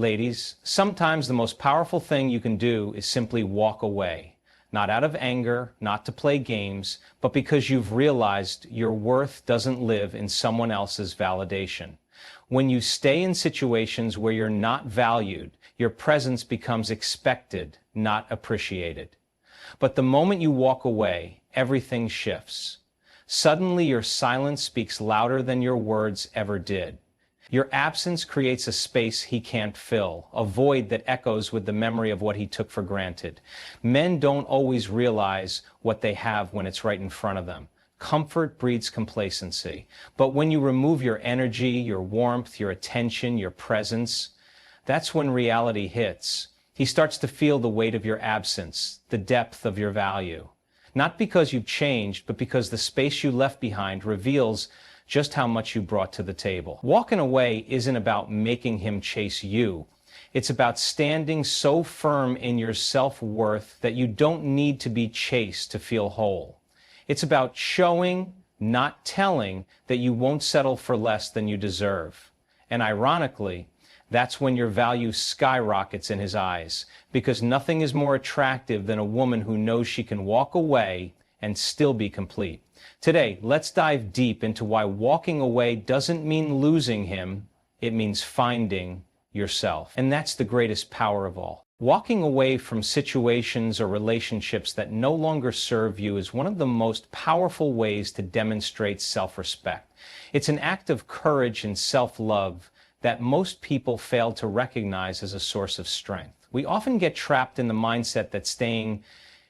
Ladies, sometimes the most powerful thing you can do is simply walk away. Not out of anger, not to play games, but because you've realized your worth doesn't live in someone else's validation. When you stay in situations where you're not valued, your presence becomes expected, not appreciated. But the moment you walk away, everything shifts. Suddenly your silence speaks louder than your words ever did. Your absence creates a space he can't fill, a void that echoes with the memory of what he took for granted. Men don't always realize what they have when it's right in front of them. Comfort breeds complacency. But when you remove your energy, your warmth, your attention, your presence, that's when reality hits. He starts to feel the weight of your absence, the depth of your value. Not because you've changed, but because the space you left behind reveals just how much you brought to the table. Walking away isn't about making him chase you. It's about standing so firm in your self-worth that you don't need to be chased to feel whole. It's about showing, not telling, that you won't settle for less than you deserve. And ironically, that's when your value skyrockets in his eyes, because nothing is more attractive than a woman who knows she can walk away and still be complete. Today, let's dive deep into why walking away doesn't mean losing him, it means finding yourself. And that's the greatest power of all. Walking away from situations or relationships that no longer serve you is one of the most powerful ways to demonstrate self-respect. It's an act of courage and self-love that most people fail to recognize as a source of strength. We often get trapped in the mindset that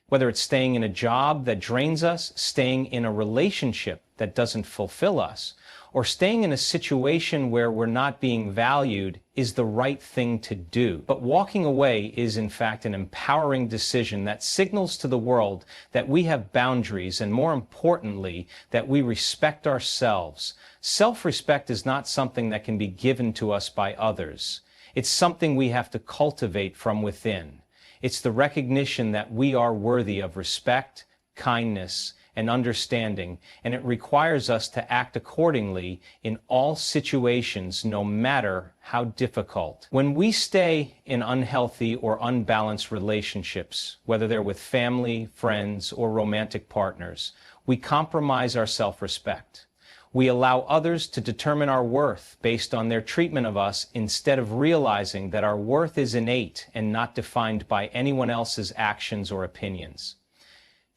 whether it's staying in a job that drains us, staying in a relationship that doesn't fulfill us, or staying in a situation where we're not being valued is the right thing to do. But walking away is in fact an empowering decision that signals to the world that we have boundaries and, more importantly, that we respect ourselves. Self-respect is not something that can be given to us by others. It's something we have to cultivate from within. It's the recognition that we are worthy of respect, kindness, and understanding, and it requires us to act accordingly in all situations, no matter how difficult. When we stay in unhealthy or unbalanced relationships, whether they're with family, friends, or romantic partners, we compromise our self-respect. We allow others to determine our worth based on their treatment of us instead of realizing that our worth is innate and not defined by anyone else's actions or opinions.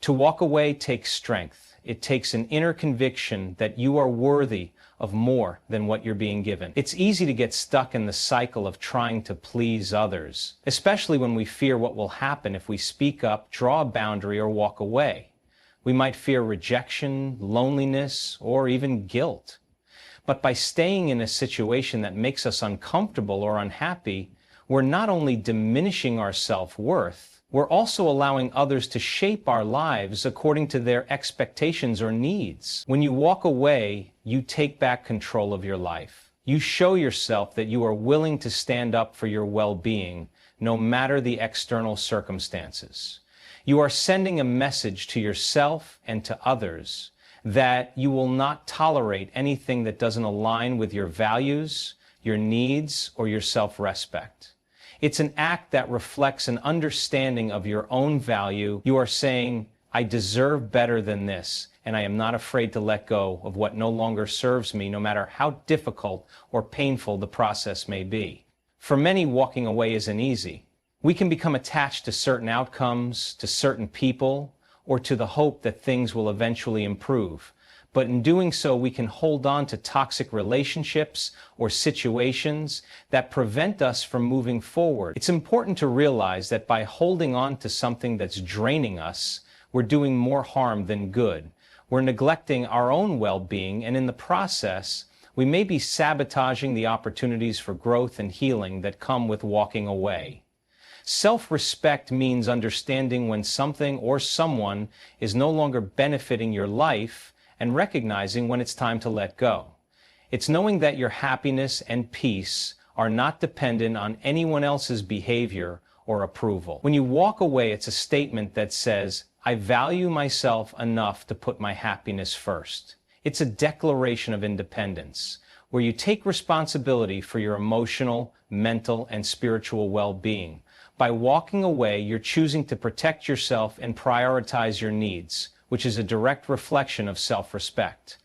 To walk away takes strength. It takes an inner conviction that you are worthy of more than what you're being given. It's easy to get stuck in the cycle of trying to please others, especially when we fear what will happen if we speak up, draw a boundary, or walk away. We might fear rejection, loneliness, or even guilt. But by staying in a situation that makes us uncomfortable or unhappy, we're not only diminishing our self-worth, we're also allowing others to shape our lives according to their expectations or needs. When you walk away, you take back control of your life. You show yourself that you are willing to stand up for your well-being, no matter the external circumstances. You are sending a message to yourself and to others that you will not tolerate anything that doesn't align with your values, your needs, or your self-respect. It's an act that reflects an understanding of your own value. You are saying, I deserve better than this, and I am not afraid to let go of what no longer serves me, no matter how difficult or painful the process may be. For many, walking away isn't easy. We can become attached to certain outcomes, to certain people, or to the hope that things will eventually improve. But in doing so, we can hold on to toxic relationships or situations that prevent us from moving forward. It's important to realize that by holding on to something that's draining us, we're doing more harm than good. We're neglecting our own well-being, and in the process, we may be sabotaging the opportunities for growth and healing that come with walking away. Self-respect means understanding when something or someone is no longer benefiting your life and recognizing when it's time to let go. It's knowing that your happiness and peace are not dependent on anyone else's behavior or approval. When you walk away, it's a statement that says, I value myself enough to put my happiness first. It's a declaration of independence. where you take responsibility for your emotional, mental, and spiritual well-being. By walking away, you're choosing to protect yourself and prioritize your needs, which is a direct reflection of self-respect.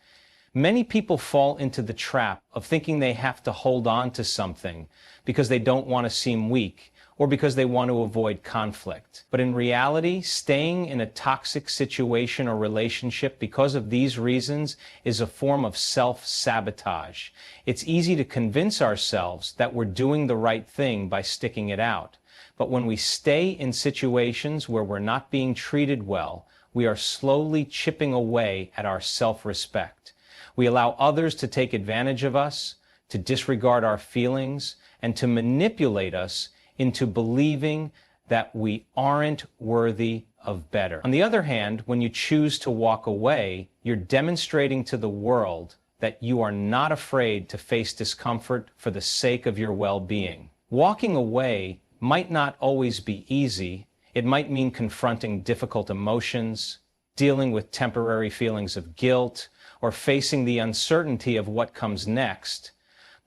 Many people fall into the trap of thinking they have to hold on to something because they don't want to seem weak or because they want to avoid conflict. But in reality, staying in a toxic situation or relationship because of these reasons is a form of self-sabotage. It's easy to convince ourselves that we're doing the right thing by sticking it out. But when we stay in situations where we're not being treated well, we are slowly chipping away at our self-respect. We allow others to take advantage of us, to disregard our feelings, and to manipulate us into believing that we aren't worthy of better. On the other hand, when you choose to walk away, you're demonstrating to the world that you are not afraid to face discomfort for the sake of your well-being. Walking away might not always be easy. It might mean confronting difficult emotions, dealing with temporary feelings of guilt, or facing the uncertainty of what comes next.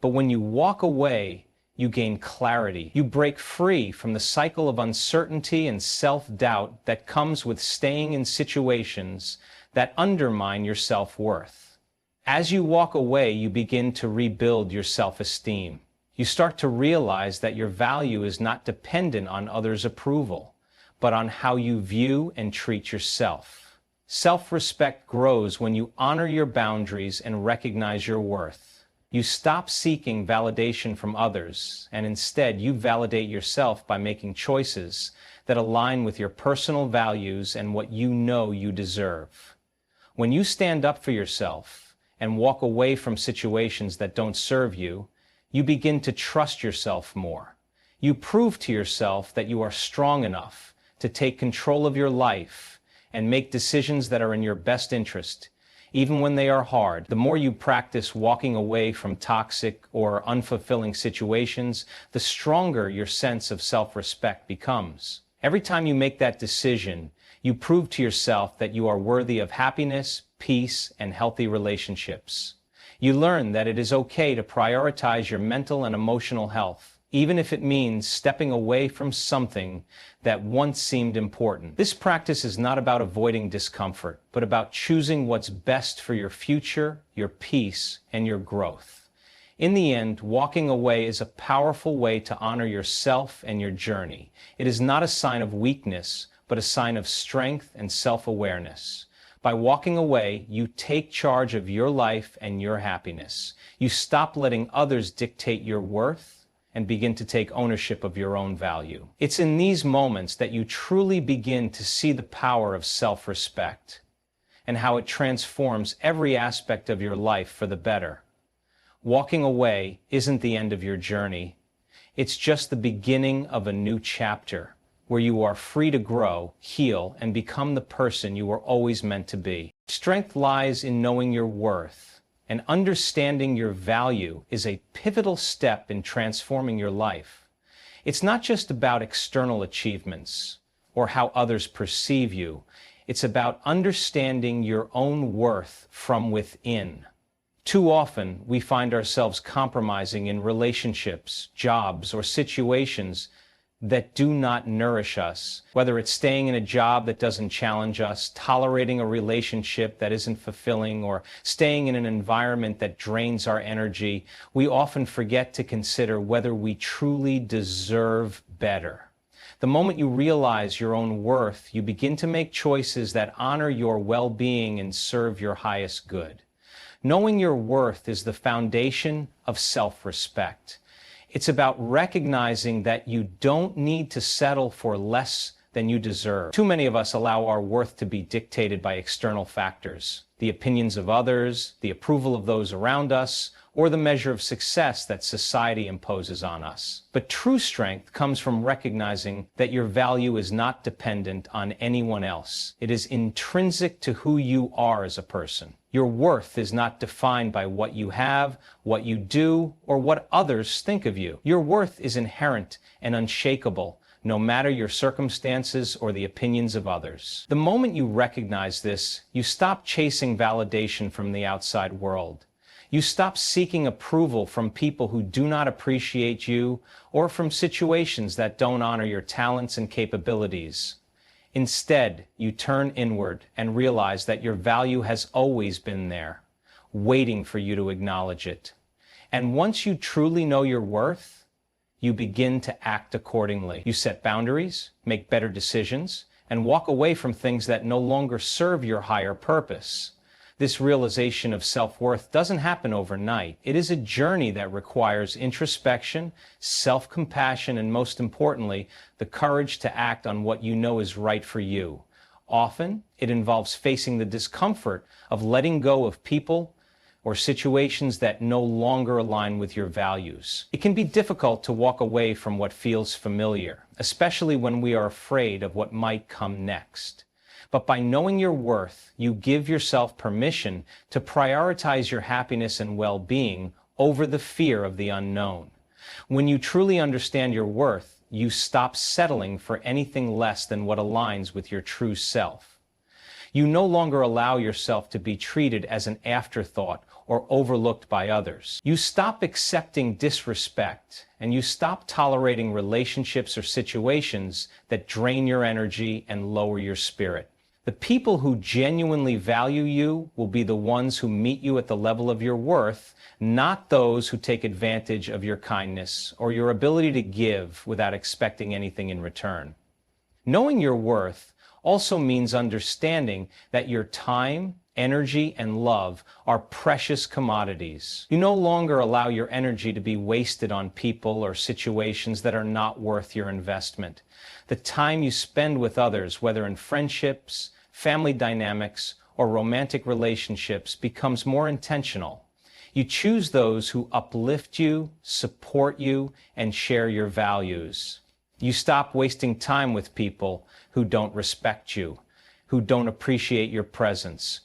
But when you walk away, you gain clarity. You break free from the cycle of uncertainty and self-doubt that comes with staying in situations that undermine your self-worth. As you walk away, you begin to rebuild your self-esteem. You start to realize that your value is not dependent on others' approval, but on how you view and treat yourself. Self-respect grows when you honor your boundaries and recognize your worth. You stop seeking validation from others, and instead you validate yourself by making choices that align with your personal values and what you know you deserve. When you stand up for yourself and walk away from situations that don't serve you, you begin to trust yourself more. You prove to yourself that you are strong enough to take control of your life and make decisions that are in your best interest, even when they are hard. The more you practice walking away from toxic or unfulfilling situations, the stronger your sense of self-respect becomes. Every time you make that decision, you prove to yourself that you are worthy of happiness, peace, and healthy relationships. You learn that it is okay to prioritize your mental and emotional health, even if it means stepping away from something that once seemed important. This practice is not about avoiding discomfort, but about choosing what's best for your future, your peace, and your growth. In the end, walking away is a powerful way to honor yourself and your journey. It is not a sign of weakness, but a sign of strength and self-awareness. By walking away, you take charge of your life and your happiness. You stop letting others dictate your worth and begin to take ownership of your own value. It's in these moments that you truly begin to see the power of self-respect and how it transforms every aspect of your life for the better. Walking away isn't the end of your journey. It's just the beginning of a new chapter where you are free to grow, heal, and become the person you were always meant to be. Strength lies in knowing your worth, and understanding your value is a pivotal step in transforming your life. It's not just about external achievements or how others perceive you. It's about understanding your own worth from within. Too often, we find ourselves compromising in relationships, jobs, or situations that do not nourish us, whether it's staying in a job that doesn't challenge us, tolerating a relationship that isn't fulfilling, or staying in an environment that drains our energy. We often forget to consider whether we truly deserve better. The moment you realize your own worth, you begin to make choices that honor your well-being and serve your highest good. Knowing your worth is the foundation of self-respect. It's about recognizing that you don't need to settle for less than you deserve. Too many of us allow our worth to be dictated by external factors, the opinions of others, the approval of those around us, or the measure of success that society imposes on us. But true strength comes from recognizing that your value is not dependent on anyone else. It is intrinsic to who you are as a person. Your worth is not defined by what you have, what you do, or what others think of you. Your worth is inherent and unshakable, no matter your circumstances or the opinions of others. The moment you recognize this, you stop chasing validation from the outside world. You stop seeking approval from people who do not appreciate you or from situations that don't honor your talents and capabilities. Instead, you turn inward and realize that your value has always been there, waiting for you to acknowledge it. And once you truly know your worth, you begin to act accordingly. You set boundaries, make better decisions, and walk away from things that no longer serve your higher purpose. This realization of self-worth doesn't happen overnight. It is a journey that requires introspection, self-compassion, and most importantly, the courage to act on what you know is right for you. Often, it involves facing the discomfort of letting go of people or situations that no longer align with your values. It can be difficult to walk away from what feels familiar, especially when we are afraid of what might come next. But by knowing your worth, you give yourself permission to prioritize your happiness and well-being over the fear of the unknown. When you truly understand your worth, you stop settling for anything less than what aligns with your true self. You no longer allow yourself to be treated as an afterthought or overlooked by others. You stop accepting disrespect, and you stop tolerating relationships or situations that drain your energy and lower your spirit. The people who genuinely value you will be the ones who meet you at the level of your worth, not those who take advantage of your kindness or your ability to give without expecting anything in return. Knowing your worth also means understanding that your time, energy, and love are precious commodities. You no longer allow your energy to be wasted on people or situations that are not worth your investment. The time you spend with others, whether in friendships, family dynamics, or romantic relationships, becomes more intentional. You choose those who uplift you, support you, and share your values. You stop wasting time with people who don't respect you, who don't appreciate your presence,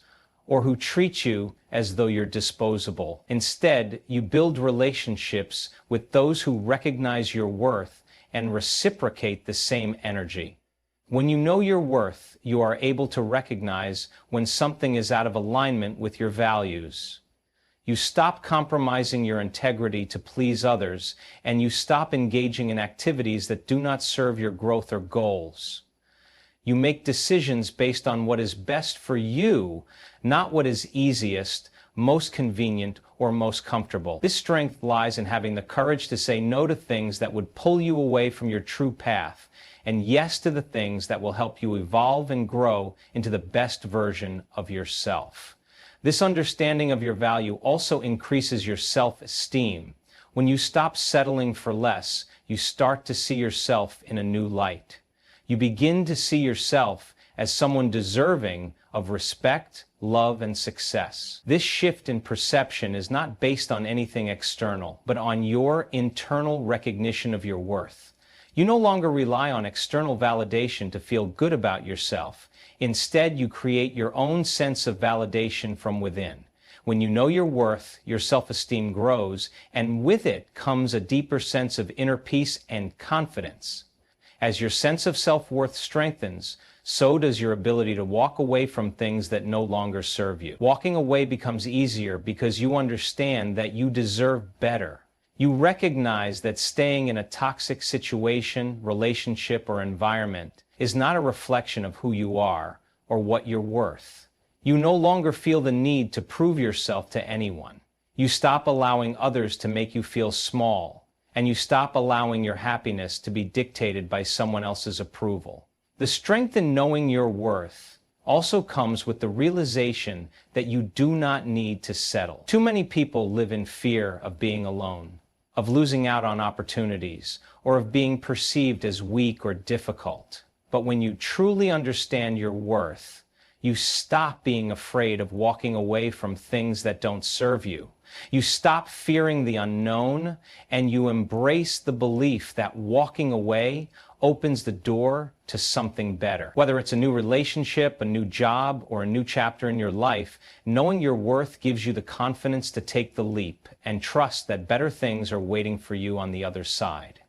or who treat you as though you're disposable. Instead, you build relationships with those who recognize your worth and reciprocate the same energy. When you know your worth, you are able to recognize when something is out of alignment with your values. You stop compromising your integrity to please others, and you stop engaging in activities that do not serve your growth or goals. You make decisions based on what is best for you, not what is easiest, most convenient, or most comfortable. This strength lies in having the courage to say no to things that would pull you away from your true path, and yes to the things that will help you evolve and grow into the best version of yourself. This understanding of your value also increases your self-esteem. When you stop settling for less, you start to see yourself in a new light. You begin to see yourself as someone deserving of respect, love, and success. This shift in perception is not based on anything external, but on your internal recognition of your worth. You no longer rely on external validation to feel good about yourself. Instead, you create your own sense of validation from within. When you know your worth, your self-esteem grows, and with it comes a deeper sense of inner peace and confidence. As your sense of self-worth strengthens, so does your ability to walk away from things that no longer serve you. Walking away becomes easier because you understand that you deserve better. You recognize that staying in a toxic situation, relationship, or environment is not a reflection of who you are or what you're worth. You no longer feel the need to prove yourself to anyone. You stop allowing others to make you feel small, and you stop allowing your happiness to be dictated by someone else's approval. The strength in knowing your worth also comes with the realization that you do not need to settle. Too many people live in fear of being alone, of losing out on opportunities, or of being perceived as weak or difficult. But when you truly understand your worth, you stop being afraid of walking away from things that don't serve you. You stop fearing the unknown, and you embrace the belief that walking away opens the door to something better. Whether it's a new relationship, a new job, or a new chapter in your life, knowing your worth gives you the confidence to take the leap and trust that better things are waiting for you on the other side.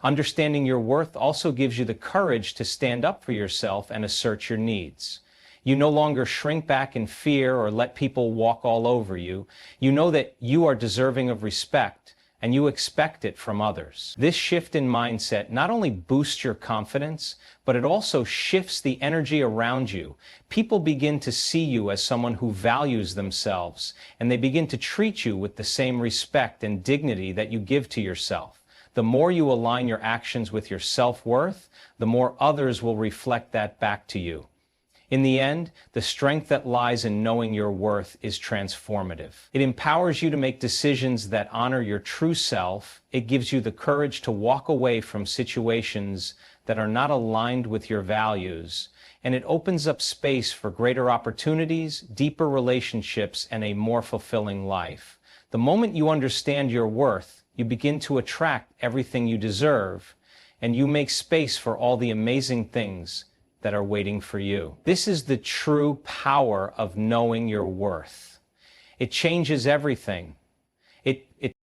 Understanding your worth also gives you the courage to stand up for yourself and assert your needs. You no longer shrink back in fear or let people walk all over you. You know that you are deserving of respect, and you expect it from others. This shift in mindset not only boosts your confidence, but it also shifts the energy around you. People begin to see you as someone who values themselves, and they begin to treat you with the same respect and dignity that you give to yourself. The more you align your actions with your self-worth, the more others will reflect that back to you. In the end, the strength that lies in knowing your worth is transformative. It empowers you to make decisions that honor your true self. It gives you the courage to walk away from situations that are not aligned with your values. And it opens up space for greater opportunities, deeper relationships, and a more fulfilling life. The moment you understand your worth, you begin to attract everything you deserve, and you make space for all the amazing things that are waiting for you. This is the true power of knowing your worth. It changes everything.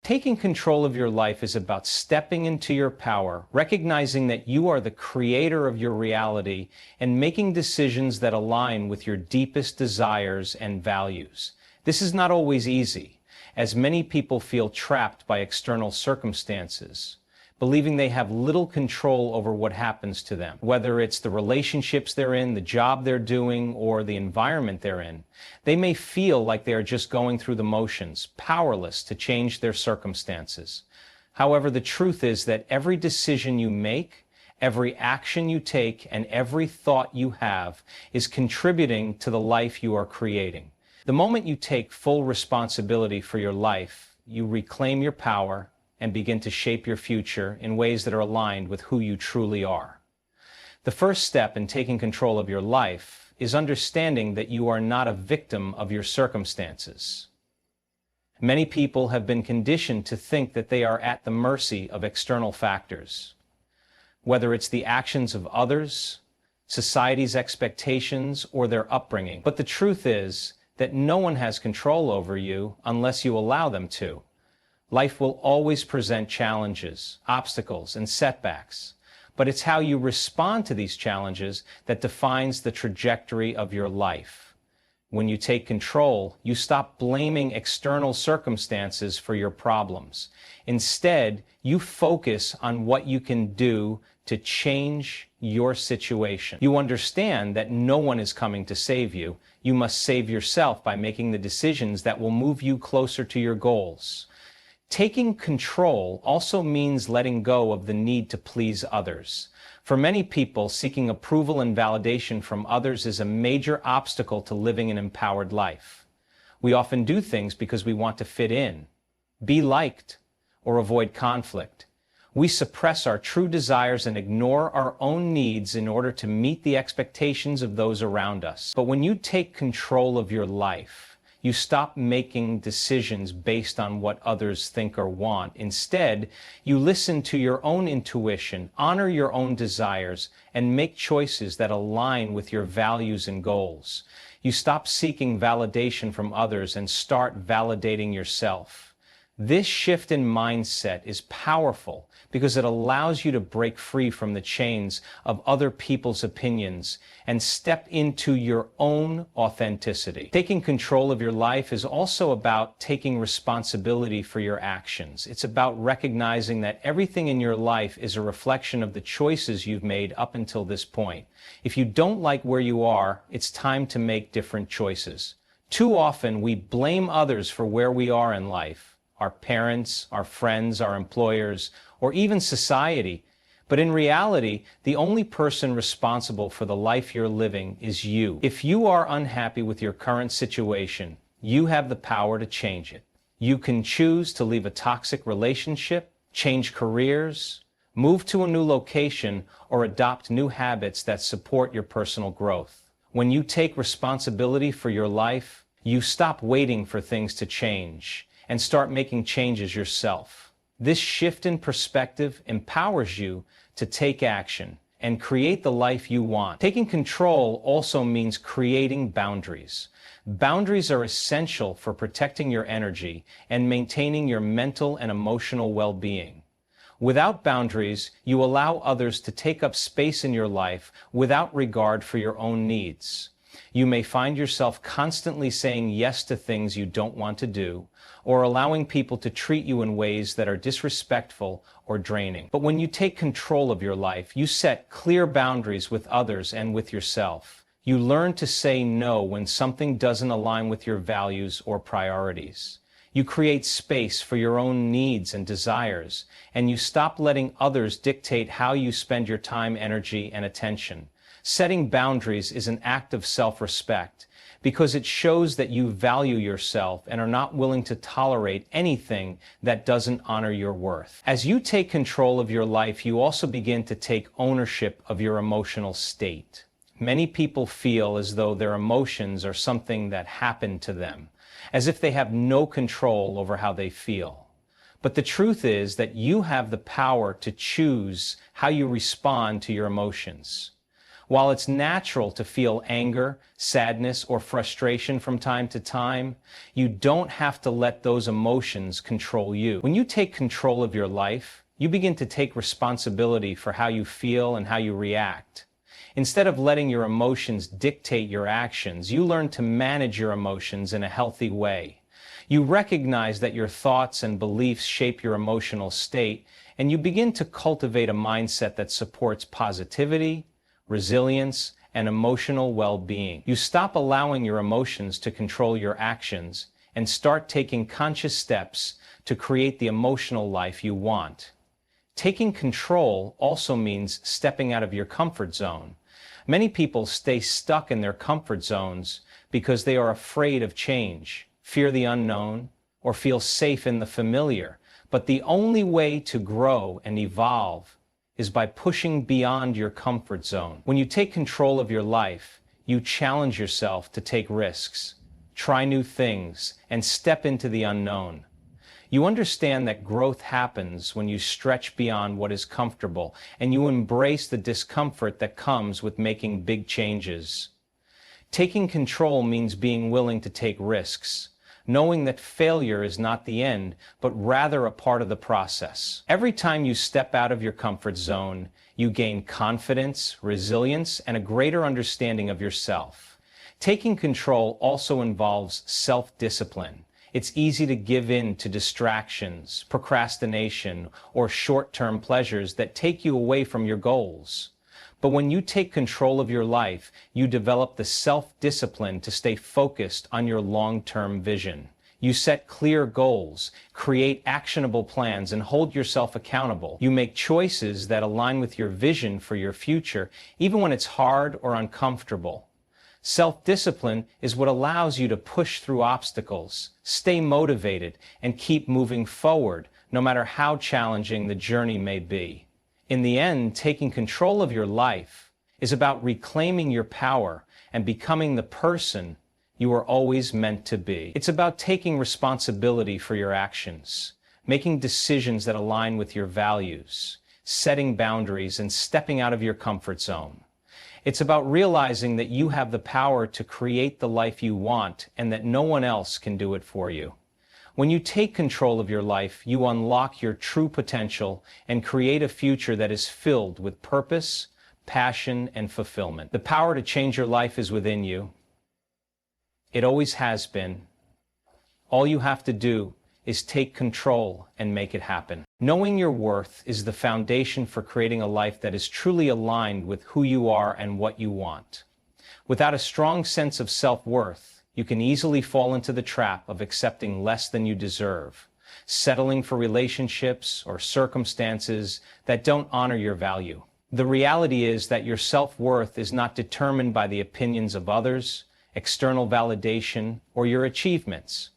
Taking control of your life is about stepping into your power, recognizing that you are the creator of your reality, and making decisions that align with your deepest desires and values. This is not always easy, as many people feel trapped by external circumstances, believing they have little control over what happens to them, whether it's the relationships they're in, the job they're doing, or the environment they're in. They may feel like they are just going through the motions, powerless to change their circumstances. However, the truth is that every decision you make, every action you take, and every thought you have is contributing to the life you are creating. The moment you take full responsibility for your life, you reclaim your power and begin to shape your future in ways that are aligned with who you truly are. The first step in taking control of your life is understanding that you are not a victim of your circumstances. Many people have been conditioned to think that they are at the mercy of external factors, whether it's the actions of others, society's expectations, or their upbringing. But the truth is that no one has control over you unless you allow them to. Life will always present challenges, obstacles, and setbacks, but it's how you respond to these challenges that defines the trajectory of your life. When you take control, you stop blaming external circumstances for your problems. Instead, you focus on what you can do to change your situation. You understand that no one is coming to save you. You must save yourself by making the decisions that will move you closer to your goals. Taking control also means letting go of the need to please others. For many people, seeking approval and validation from others is a major obstacle to living an empowered life. We often do things because we want to fit in, be liked, or avoid conflict. We suppress our true desires and ignore our own needs in order to meet the expectations of those around us. But when you take control of your life, you stop making decisions based on what others think or want. Instead, you listen to your own intuition, honor your own desires, and make choices that align with your values and goals. You stop seeking validation from others and start validating yourself. This shift in mindset is powerful because it allows you to break free from the chains of other people's opinions and step into your own authenticity. Taking control of your life is also about taking responsibility for your actions. It's about recognizing that everything in your life is a reflection of the choices you've made up until this point. If you don't like where you are, it's time to make different choices. Too often, we blame others for where we are in life. Our parents, our friends, our employers, or even society. But in reality, the only person responsible for the life you're living is you. If you are unhappy with your current situation, you have the power to change it. You can choose to leave a toxic relationship, change careers, move to a new location, or adopt new habits that support your personal growth. When you take responsibility for your life, you stop waiting for things to change and start making changes yourself. This shift in perspective empowers you to take action and create the life you want. Taking control also means creating boundaries. Boundaries are essential for protecting your energy and maintaining your mental and emotional well-being. Without boundaries, you allow others to take up space in your life without regard for your own needs. You may find yourself constantly saying yes to things you don't want to do, or allowing people to treat you in ways that are disrespectful or draining. But when you take control of your life, you set clear boundaries with others and with yourself. You learn to say no when something doesn't align with your values or priorities. You create space for your own needs and desires, and you stop letting others dictate how you spend your time, energy, and attention. Setting boundaries is an act of self-respect because it shows that you value yourself and are not willing to tolerate anything that doesn't honor your worth. As you take control of your life, you also begin to take ownership of your emotional state. Many people feel as though their emotions are something that happened to them, as if they have no control over how they feel. But the truth is that you have the power to choose how you respond to your emotions. While it's natural to feel anger, sadness, or frustration from time to time, you don't have to let those emotions control you. When you take control of your life, you begin to take responsibility for how you feel and how you react. Instead of letting your emotions dictate your actions, you learn to manage your emotions in a healthy way. You recognize that your thoughts and beliefs shape your emotional state, and you begin to cultivate a mindset that supports positivity, resilience, and emotional well-being. You stop allowing your emotions to control your actions and start taking conscious steps to create the emotional life you want. Taking control also means stepping out of your comfort zone. Many people stay stuck in their comfort zones because they are afraid of change, fear the unknown, or feel safe in the familiar. But the only way to grow and evolve is by pushing beyond your comfort zone. When you take control of your life, you challenge yourself to take risks, try new things, and step into the unknown. You understand that growth happens when you stretch beyond what is comfortable and you embrace the discomfort that comes with making big changes. Taking control means being willing to take risks, knowing that failure is not the end, but rather a part of the process. Every time you step out of your comfort zone, you gain confidence, resilience, and a greater understanding of yourself. Taking control also involves self-discipline. It's easy to give in to distractions, procrastination, or short-term pleasures that take you away from your goals. But when you take control of your life, you develop the self-discipline to stay focused on your long-term vision. You set clear goals, create actionable plans, and hold yourself accountable. You make choices that align with your vision for your future, even when it's hard or uncomfortable. Self-discipline is what allows you to push through obstacles, stay motivated, and keep moving forward, no matter how challenging the journey may be. In the end, taking control of your life is about reclaiming your power and becoming the person you were always meant to be. It's about taking responsibility for your actions, making decisions that align with your values, setting boundaries, and stepping out of your comfort zone. It's about realizing that you have the power to create the life you want and that no one else can do it for you. When you take control of your life, you unlock your true potential and create a future that is filled with purpose, passion, and fulfillment. The power to change your life is within you. It always has been. All you have to do is take control and make it happen. Knowing your worth is the foundation for creating a life that is truly aligned with who you are and what you want. Without a strong sense of self-worth, you can easily fall into the trap of accepting less than you deserve, settling for relationships or circumstances that don't honor your value. The reality is that your self-worth is not determined by the opinions of others, external validation, or your achievements,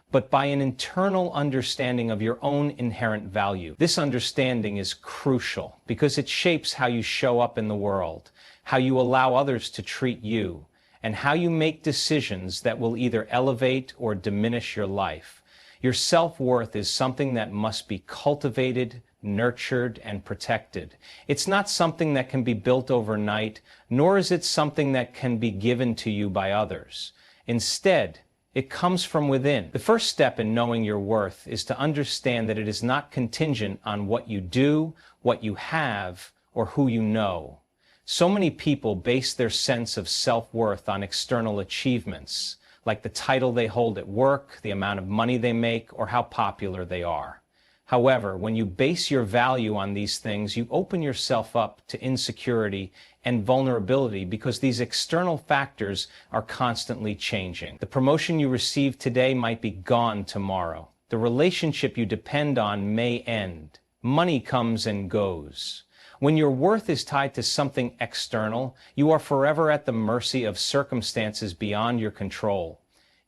but by an internal understanding of your own inherent value. This understanding is crucial because it shapes how you show up in the world, how you allow others to treat you, and how you make decisions that will either elevate or diminish your life. Your self-worth is something that must be cultivated, nurtured, and protected. It's not something that can be built overnight, nor is it something that can be given to you by others. Instead, it comes from within. The first step in knowing your worth is to understand that it is not contingent on what you do, what you have, or who you know. So many people base their sense of self-worth on external achievements, like the title they hold at work, the amount of money they make, or how popular they are. However, when you base your value on these things, you open yourself up to insecurity and vulnerability because these external factors are constantly changing. The promotion you receive today might be gone tomorrow. The relationship you depend on may end. Money comes and goes. When your worth is tied to something external, you are forever at the mercy of circumstances beyond your control.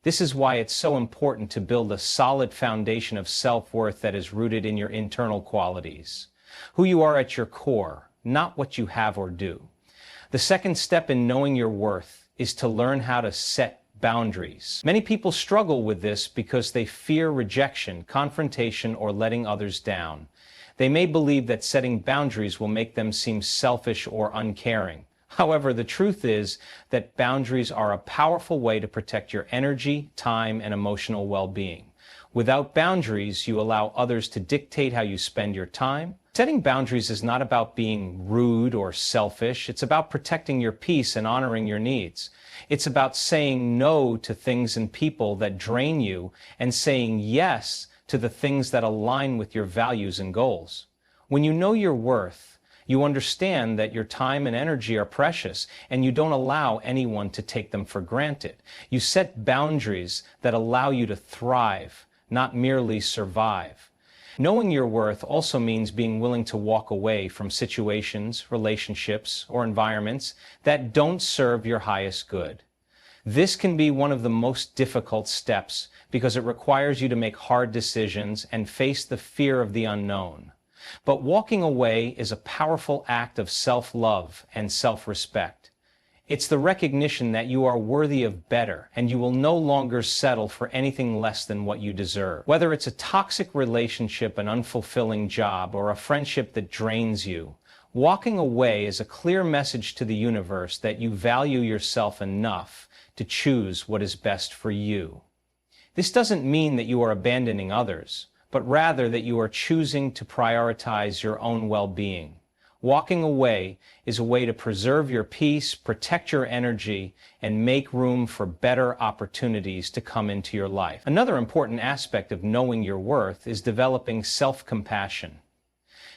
This is why it's so important to build a solid foundation of self-worth that is rooted in your internal qualities. Who you are at your core, not what you have or do. The second step in knowing your worth is to learn how to set boundaries. Many people struggle with this because they fear rejection, confrontation, or letting others down. They may believe that setting boundaries will make them seem selfish or uncaring. However, the truth is that boundaries are a powerful way to protect your energy, time, and emotional well-being. Without boundaries, you allow others to dictate how you spend your time. Setting boundaries is not about being rude or selfish. It's about protecting your peace and honoring your needs. It's about saying no to things and people that drain you and saying yes to the things that align with your values and goals. When you know your worth, you understand that your time and energy are precious, and you don't allow anyone to take them for granted. You set boundaries that allow you to thrive, not merely survive. Knowing your worth also means being willing to walk away from situations, relationships, or environments that don't serve your highest good. This can be one of the most difficult steps because it requires you to make hard decisions and face the fear of the unknown. But walking away is a powerful act of self-love and self-respect. It's the recognition that you are worthy of better and you will no longer settle for anything less than what you deserve. Whether it's a toxic relationship, an unfulfilling job, or a friendship that drains you, walking away is a clear message to the universe that you value yourself enough to choose what is best for you. This doesn't mean that you are abandoning others, but rather that you are choosing to prioritize your own well-being. Walking away is a way to preserve your peace, protect your energy, and make room for better opportunities to come into your life. Another important aspect of knowing your worth is developing self-compassion.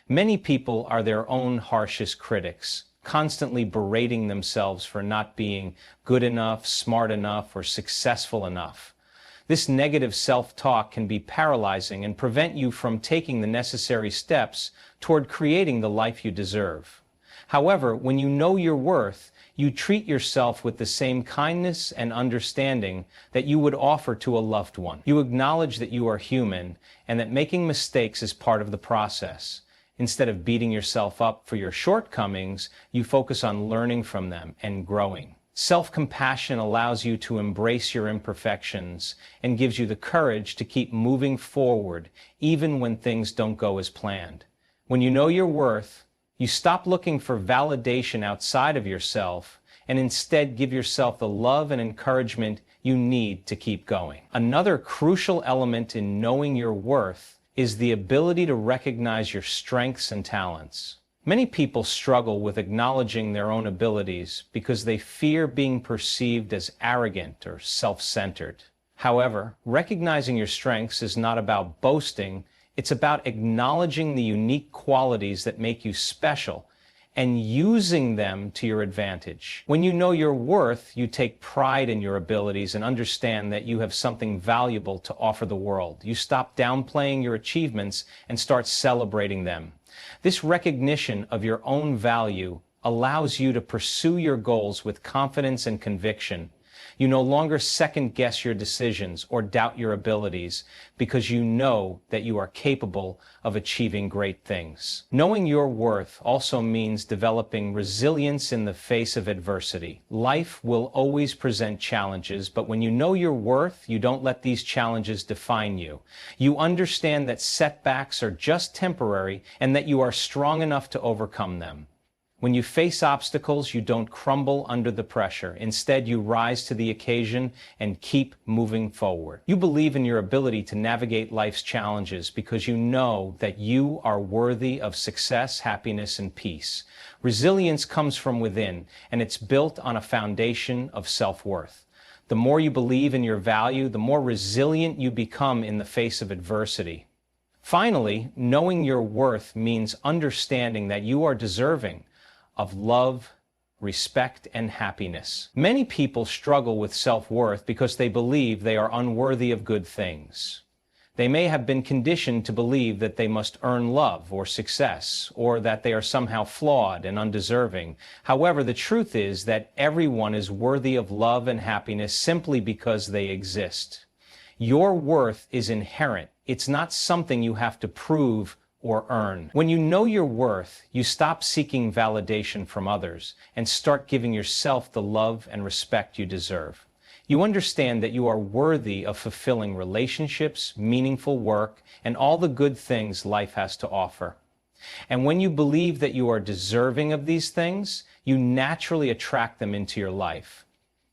Many people are their own harshest critics, constantly berating themselves for not being good enough, smart enough, or successful enough. This negative self-talk can be paralyzing and prevent you from taking the necessary steps toward creating the life you deserve. However, when you know your worth, you treat yourself with the same kindness and understanding that you would offer to a loved one. You acknowledge that you are human and that making mistakes is part of the process. Instead of beating yourself up for your shortcomings, you focus on learning from them and growing. Self-compassion allows you to embrace your imperfections and gives you the courage to keep moving forward even when things don't go as planned. When you know your worth, you stop looking for validation outside of yourself and instead give yourself the love and encouragement you need to keep going. Another crucial element in knowing your worth is the ability to recognize your strengths and talents. Many people struggle with acknowledging their own abilities because they fear being perceived as arrogant or self-centered. However, recognizing your strengths is not about boasting, it's about acknowledging the unique qualities that make you special and using them to your advantage. When you know your worth, you take pride in your abilities and understand that you have something valuable to offer the world. You stop downplaying your achievements and start celebrating them. This recognition of your own value allows you to pursue your goals with confidence and conviction. You no longer second-guess your decisions or doubt your abilities because you know that you are capable of achieving great things. Knowing your worth also means developing resilience in the face of adversity. Life will always present challenges, but when you know your worth, you don't let these challenges define you. You understand that setbacks are just temporary and that you are strong enough to overcome them. When you face obstacles, you don't crumble under the pressure. Instead, you rise to the occasion and keep moving forward. You believe in your ability to navigate life's challenges because you know that you are worthy of success, happiness, and peace. Resilience comes from within, and it's built on a foundation of self-worth. The more you believe in your value, the more resilient you become in the face of adversity. Finally, knowing your worth means understanding that you are deserving of love, respect, and happiness. Many people struggle with self-worth because they believe they are unworthy of good things. They may have been conditioned to believe that they must earn love or success, or that they are somehow flawed and undeserving. However, the truth is that everyone is worthy of love and happiness simply because they exist. Your worth is inherent. It's not something you have to prove or earn. When you know your worth, you stop seeking validation from others and start giving yourself the love and respect you deserve. You understand that you are worthy of fulfilling relationships, meaningful work, and all the good things life has to offer. And when you believe that you are deserving of these things, you naturally attract them into your life.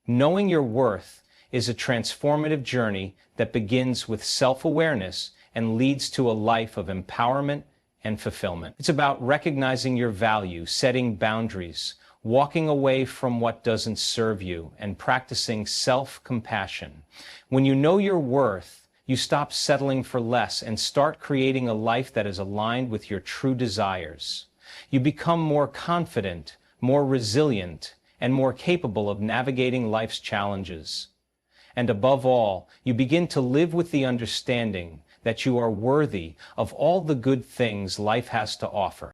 Knowing your worth is a transformative journey that begins with self-awareness and leads to a life of empowerment and fulfillment. It's about recognizing your value, setting boundaries, walking away from what doesn't serve you, and practicing self-compassion. When you know your worth, you stop settling for less and start creating a life that is aligned with your true desires. You become more confident, more resilient, and more capable of navigating life's challenges. And above all, you begin to live with the understanding that you are worthy of all the good things life has to offer.